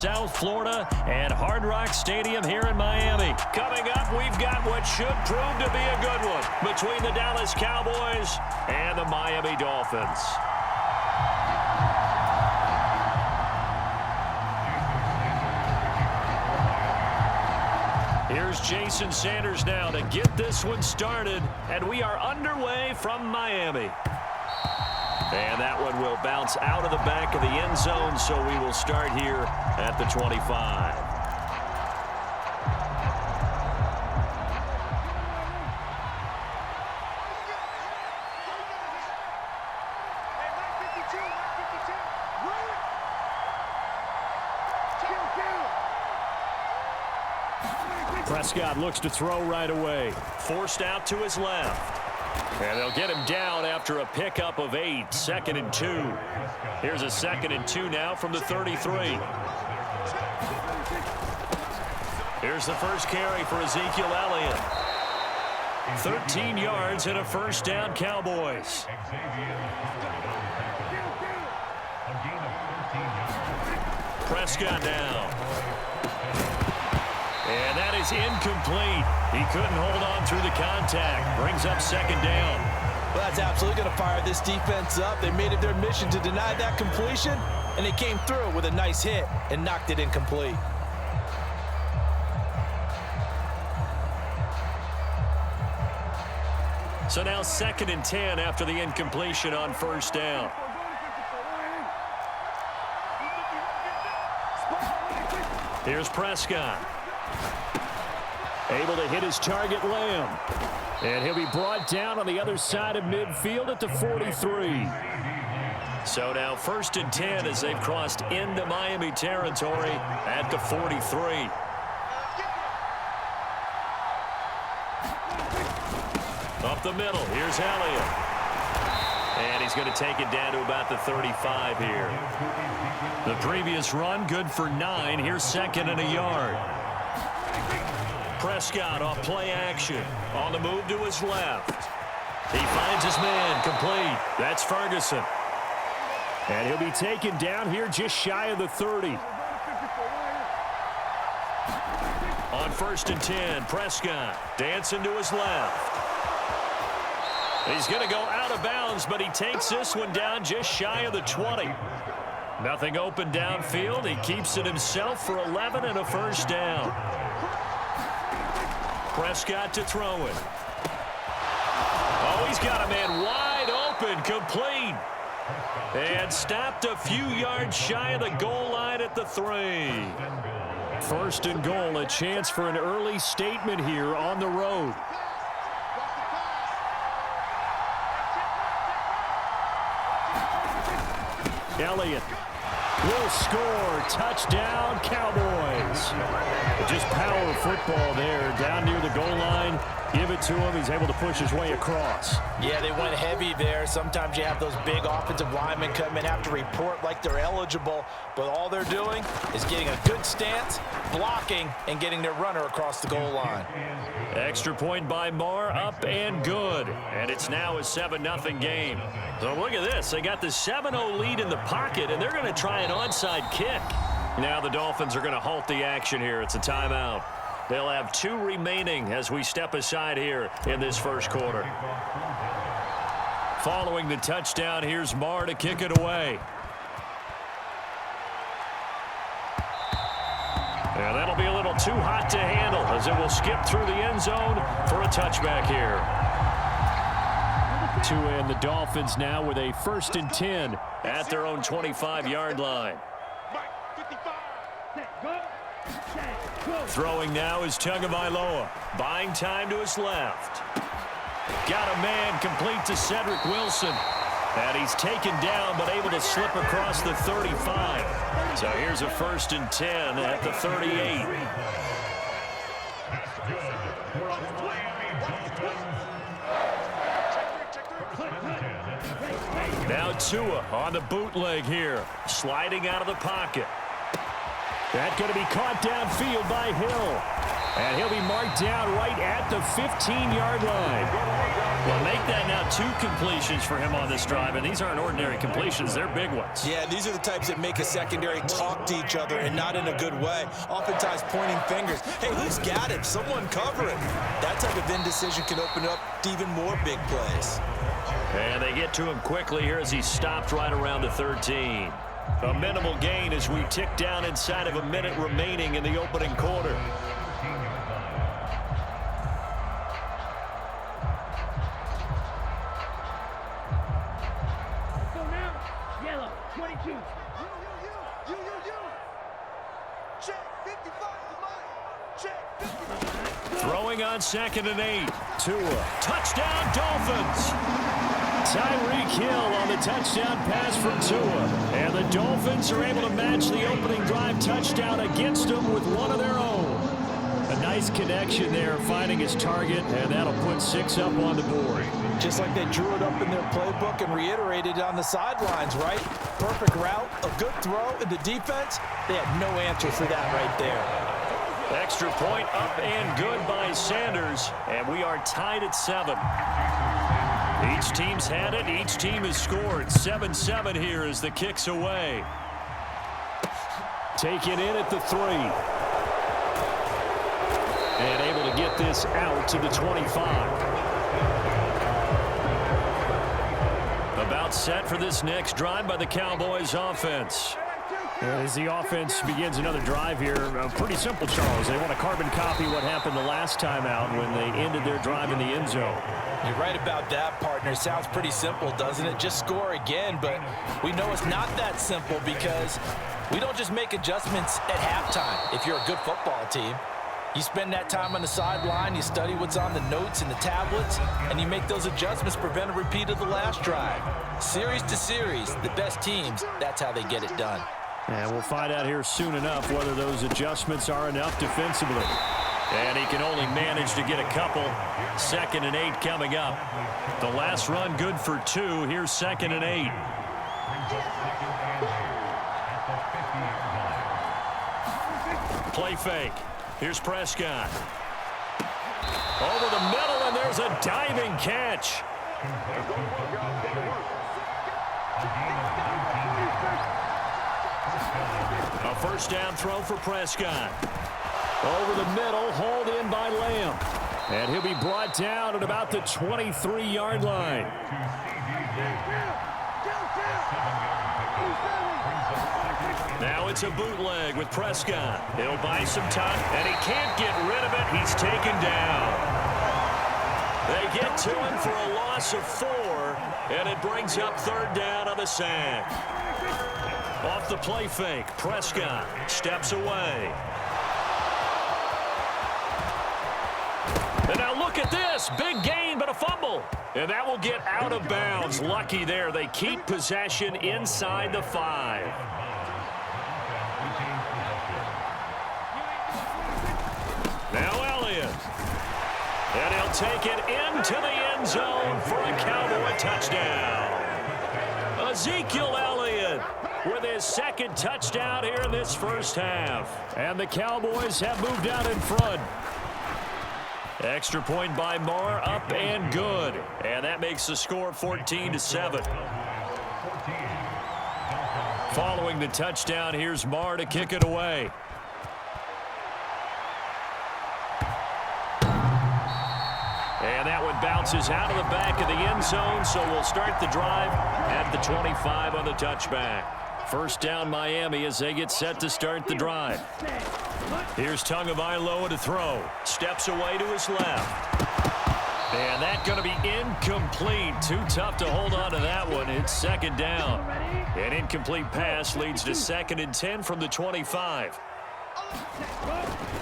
South Florida and Hard Rock Stadium here in Miami. Coming up, we've got what should prove to be a good one between the Dallas Cowboys and the Miami Dolphins. Here's Jason Sanders now to get this one started, and we are underway from Miami. And that one will bounce out of the back of the end zone, so we will start here at the 25. Prescott looks to throw right away. Forced out to his left. And they'll get him down after a pickup of 8, 2nd and 2. Here's a 2nd and 2 now from the 33. Here's the first carry for Ezekiel Elliott. 13 yards and a first down, Cowboys. Prescott now. And that is incomplete. He couldn't hold on through the contact. Brings up 2nd down. Well, that's absolutely going to fire this defense up. They made it their mission to deny that completion, and they came through with a nice hit and knocked it incomplete. So now 2nd and 10 after the incompletion on first down. Here's Prescott. Able to hit his target, Lamb. And he'll be brought down on the other side of midfield at the 43. So now 1st and 10 as they've crossed into Miami territory at the 43. Up the middle, here's Elliott. And he's going to take it down to about the 35 here. The previous run, good for 9. Here's 2nd and a yard. Prescott off play action. On the move to his left. He finds his man complete. That's Ferguson. And he'll be taken down here just shy of the 30. On 1st and 10, Prescott dancing to his left. He's going to go out of bounds, but he takes this one down just shy of the 20. Nothing open downfield. He keeps it himself for 11 and a first down. Prescott to throw it. Oh, he's got a man wide open, complete. And stopped a few yards shy of the goal line at the 3. 1st and goal, a chance for an early statement here on the road. Elliott will score. Touchdown, Cowboys. Just power football there down near the goal line. Give it to him. He's able to push his way across. Yeah, they went heavy there. Sometimes you have those big offensive linemen come in, have to report like they're eligible, but all they're doing is getting a good stance, blocking, and getting their runner across the goal line. Extra point by Marr, up and good. And it's now a 7-0 game. So look at this. They got the 7-0 lead in the pocket, and they're going to try an onside kick. Now the Dolphins are going to halt the action here. It's a timeout. They'll have 2 remaining as we step aside here in this first quarter. Following the touchdown, here's Marr to kick it away. And that'll be a little too hot to handle as it will skip through the end zone for a touchback here. To end the Dolphins now with a 1st and 10 at their own 25-yard line. Throwing now is Tagovailoa. Buying time to his left. Got a man complete to Cedric Wilson. And he's taken down but able to slip across the 35. So here's a 1st and 10 at the 38. Now Tua on the bootleg here. Sliding out of the pocket. That's going to be caught downfield by Hill. And he'll be marked down right at the 15-yard line. Well, make that now 2 completions for him on this drive, and these aren't ordinary completions. They're big ones. Yeah, these are the types that make a secondary talk to each other and not in a good way. Oftentimes pointing fingers. Hey, who's got him? Someone cover him. That type of indecision can open up to even more big plays. And they get to him quickly here as he stopped right around the 13. A minimal gain as we tick down inside of a minute remaining in the opening quarter. Throwing on 2nd and 8. Tua. Touchdown, Dolphins. Tyreek Hill on the touchdown pass from Tua. And the Dolphins are able to match the opening drive touchdown against them with one of their own. A nice connection there, finding his target, and that'll put 6 up on the board. Just like they drew it up in their playbook and reiterated it on the sidelines, right? Perfect route, a good throw, and the defense, they had no answer for that right there. Extra point up and good by Sanders, and we are tied at 7. Each team's had it. Each team has scored. 7-7 here as the kick's away. Taken in at the 3. And able to get this out to the 25. About set for this next drive by the Cowboys offense. As the offense begins another drive here, pretty simple, Charles. They want to carbon copy what happened the last time out when they ended their drive in the end zone. You're right about that, partner. Sounds pretty simple, doesn't it? Just score again, but we know it's not that simple because we don't just make adjustments at halftime if you're a good football team. You spend that time on the sideline, you study what's on the notes and the tablets, and you make those adjustments to prevent a repeat of the last drive. Series to series, the best teams, that's how they get it done. And we'll find out here soon enough whether those adjustments are enough defensively. And he can only manage to get a couple. 2nd and 8 coming up. The last run good for 2. Here's 2nd and 8. Play fake. Here's Prescott. Over the middle, and there's a diving catch. A first down throw for Prescott. Over the middle, hauled in by Lamb. And he'll be brought down at about the 23-yard line. Now it's a bootleg with Prescott. He'll buy some time, and he can't get rid of it. He's taken down. They get to him for a loss of 4, and it brings up 3rd down on the sack. Off the play fake, Prescott steps away. And now look at this. Big gain, but a fumble. And that will get out of bounds. Lucky there. They keep possession inside the 5. Now Elliott. And he'll take it into the end zone for a Cowboy touchdown. Ezekiel Elliott with his 2nd touchdown here in this first half. And the Cowboys have moved out in front. Extra point by Marr, up and good. And that makes the score 14-7. Following the touchdown, here's Marr to kick it away. And that one bounces out of the back of the end zone, so we'll start the drive at the 25 on the touchback. First down Miami as they get set to start the drive. Here's Tagovailoa to throw. Steps away to his left. And that's going to be incomplete. Too tough to hold on to that one. It's 2nd down. An incomplete pass leads to 2nd and 10 from the 25.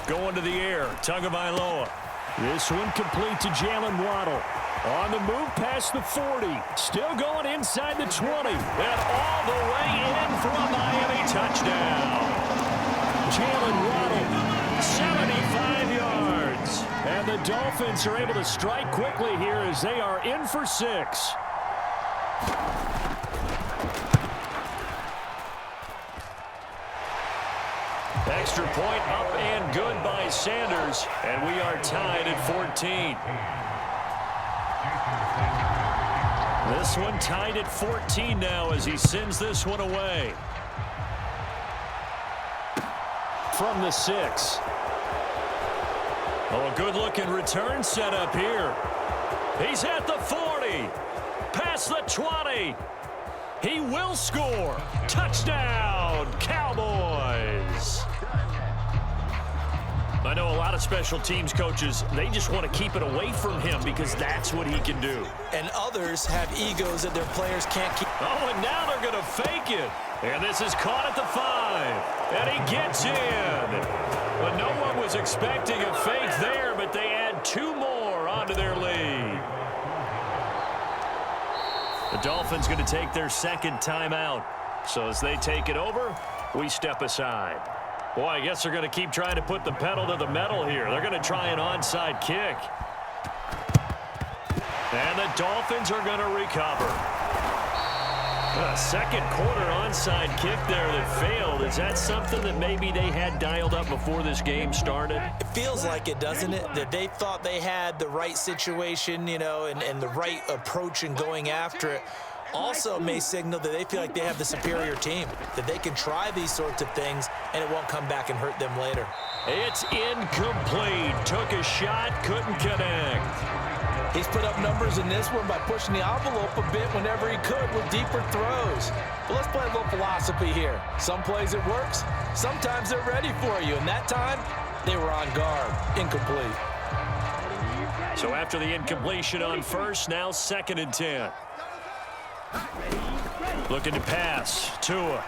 Going to the air, Tagovailoa. This one complete to Jalen Waddle. On the move past the 40. Still going inside the 20. And all the way in for a Miami touchdown. Jalen Waddle, 75 yards. And the Dolphins are able to strike quickly here as they are in for 6. Extra point up and good by Sanders, and we are tied at 14. This one tied at 14 now as he sends this one away. From the 6. Oh, a good-looking return set up here. He's at the 40. Past the 20. He will score. Touchdown, Cowboys. I know a lot of special teams coaches, they just want to keep it away from him because that's what he can do. And others have egos that their players can't keep. Oh, and now they're going to fake it. And this is caught at the 5. And he gets in. But no one was expecting a fake there, but they add 2 more onto their lead. The Dolphins going to take their second timeout. So as they take it over, we step aside. Boy, I guess they're going to keep trying to put the pedal to the metal here. They're going to try an onside kick. And the Dolphins are going to recover. A second quarter onside kick there that failed. Is that something that maybe they had dialed up before this game started? It feels like it, doesn't it? That they thought they had the right situation, you know, and the right approach in going after it. Also may signal that they feel like they have the superior team, that they can try these sorts of things and it won't come back and hurt them later. It's incomplete. Took a shot, couldn't connect. He's put up numbers in this one by pushing the envelope a bit whenever he could with deeper throws. But let's play a little philosophy here. Some plays it works, sometimes they're ready for you, and that time they were on guard. Incomplete. So after the incompletion on first, now 2nd and 10. Looking to pass. Tua.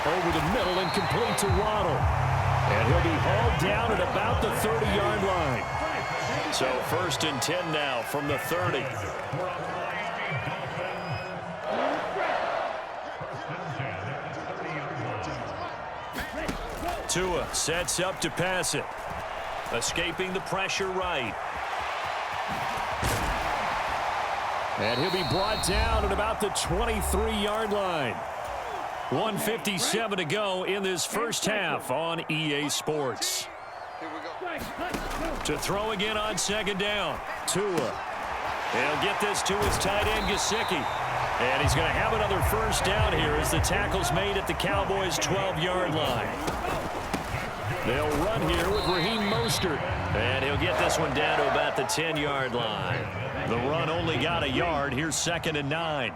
Over the middle and complete to Waddle. And he'll be hauled down at about the 30-yard line. So 1st and 10 now from the 30. Tua sets up to pass it. Escaping the pressure right. And he'll be brought down at about the 23-yard line. 1:57 to go in this first half on EA Sports. To throw again on 2nd down. Tua. He'll get this to his tight end, Gesicki. And he's going to have another first down here as the tackle's made at the Cowboys' 12-yard line. They'll run here with Raheem Mostert. And he'll get this one down to about the 10-yard line. The run only got a yard. Here's 2nd and 9.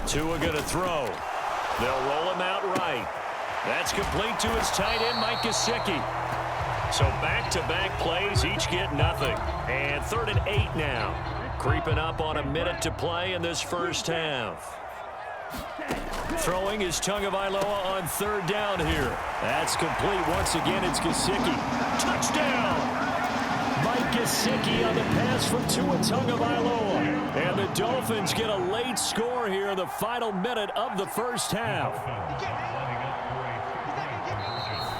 Tua going to throw. They'll roll him out right. That's complete to his tight end, Mike Gesicki. So back-to-back plays, each get nothing. And 3rd and 8 now. Creeping up on a minute to play in this first half. Throwing is Tagovailoa on 3rd down here. That's complete. Once again, it's Gesicki. Touchdown! Mike Gesicki on the pass from Tua Tagovailoa. And the Dolphins get a late score here in the final minute of the first half.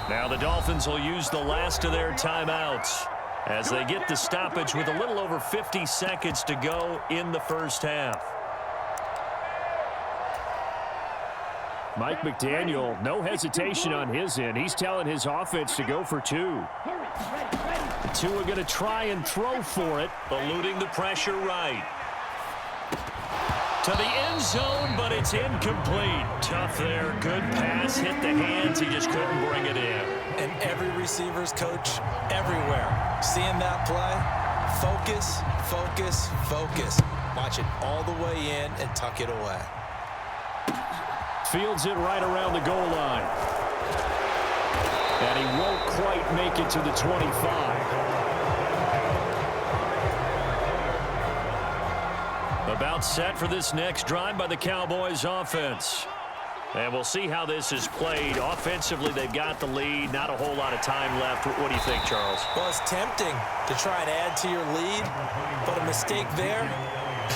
Now the Dolphins will use the last of their timeouts as they get the stoppage with a little over 50 seconds to go in the first half. Mike McDaniel, no hesitation on his end. He's telling his offense to go for 2. Tua going to try and throw for it, eluding the pressure right. To the end zone, but it's incomplete. Tough there. Good pass. Hit the hands. He just couldn't bring it in. And every receiver's coach everywhere. Seeing that play, focus, focus, focus. Watch it all the way in and tuck it away. Fields it right around the goal line. And he won't quite make it to the 25. About set for this next drive by the Cowboys offense. And we'll see how this is played. Offensively, they've got the lead. Not a whole lot of time left. What do you think, Charles? Well, it's tempting to try and add to your lead, but a mistake there,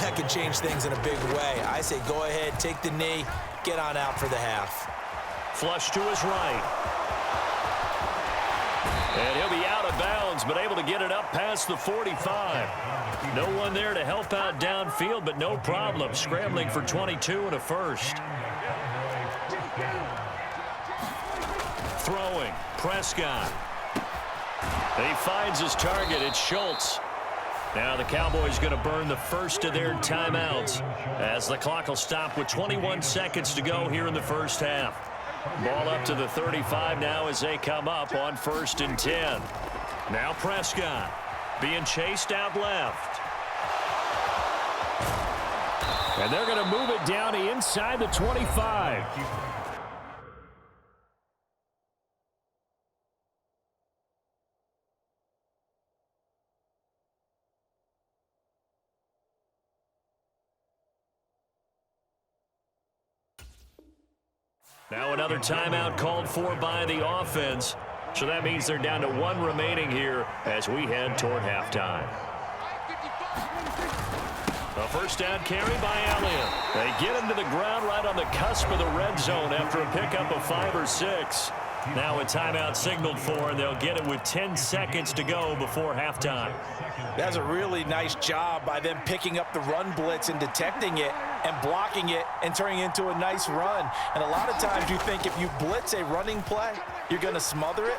that could change things in a big way. I say go ahead, take the knee, get on out for the half. Flush to his right. And he'll be out of bounds, but able to get it up past the 45. No one there to help out downfield, but no problem. Scrambling for 22 and a first. throwing. Prescott. He finds his target. It's Schultz. Now the Cowboys going to burn the first of their timeouts as the clock will stop with 21 seconds to go here in the first half. Ball up to the 35 now as they come up on 1st and 10. Now Prescott being chased out left. And they're going to move it down to inside the 25. Now another timeout called for by the offense. So that means they're down to 1 remaining here as we head toward halftime. A first down carry by Elliott. They get him to the ground right on the cusp of the red zone after a pickup of 5 or 6. Now a timeout signaled for, and they'll get it with 10 seconds to go before halftime. That's a really nice job by them picking up the run blitz and detecting it and blocking it and turning it into a nice run. And a lot of times you think if you blitz a running play, you're going to smother it.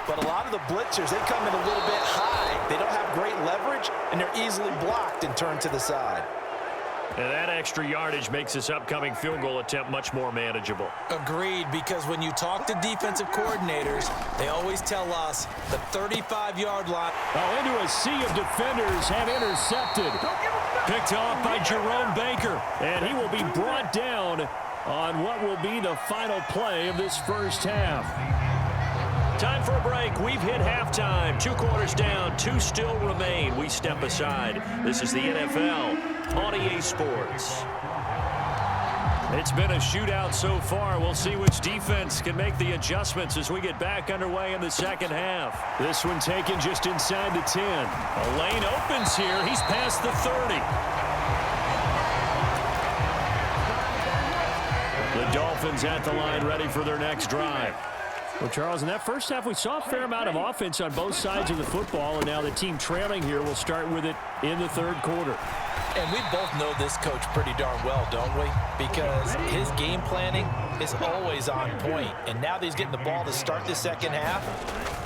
But a lot of the blitzers, they come in a little bit high. They don't have great leverage, and they're easily blocked and turned to the side. And that extra yardage makes this upcoming field goal attempt much more manageable. Agreed, because when you talk to defensive coordinators, they always tell us the 35-yard line. Oh, into a sea of defenders have intercepted. Picked off by Jerome Baker, and he will be brought down on what will be the final play of this first half. Time for a break. We've hit halftime. 2 quarters down, 2 still remain. We step aside. This is the NFL on EA Sports. It's been a shootout so far. We'll see which defense can make the adjustments as we get back underway in the second half. This one taken just inside the 10. A lane opens here. He's past the 30. The Dolphins at the line ready for their next drive. Well, Charles, in that first half, we saw a fair amount of offense on both sides of the football, and now the team trailing here will start with it in the third quarter. And we both know this coach pretty darn well, don't we? Because his game planning is always on point. And now that he's getting the ball to start the second half,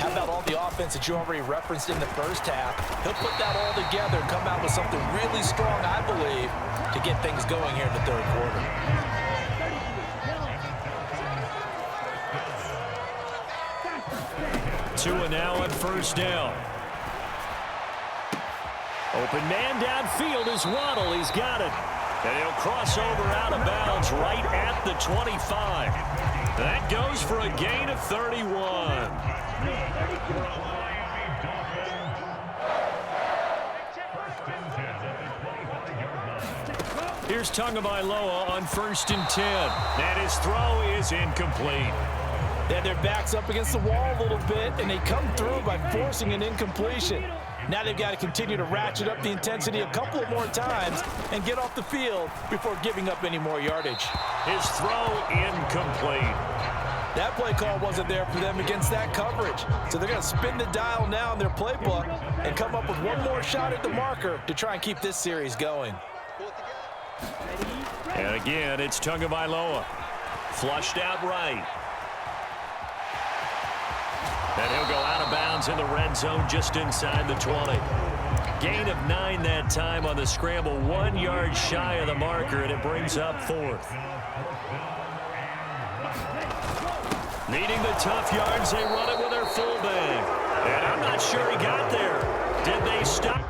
how about all the offense that you already referenced in the first half? He'll put that all together and come out with something really strong, I believe, to get things going here in the third quarter. Tua now on first down. Open man downfield is Waddle. He's got it. And he'll cross over out of bounds right at the 25. That goes for a gain of 31. Here's Tagovailoa on 1st and 10. And his throw is incomplete. They had their backs up against the wall a little bit, and they come through by forcing an incompletion. Now they've got to continue to ratchet up the intensity a couple of more times and get off the field before giving up any more yardage. His throw incomplete. That play call wasn't there for them against that coverage. So they're going to spin the dial now in their playbook and come up with one more shot at the marker to try and keep this series going. And again, it's Tagovailoa. Flushed out right. And he'll go out of bounds in the red zone just inside the 20. Gain of 9 that time on the scramble. 1 yard shy of the marker, and it brings up 4th. Needing the tough yards, they run it with their fullback. And I'm not sure he got there. Did they stop?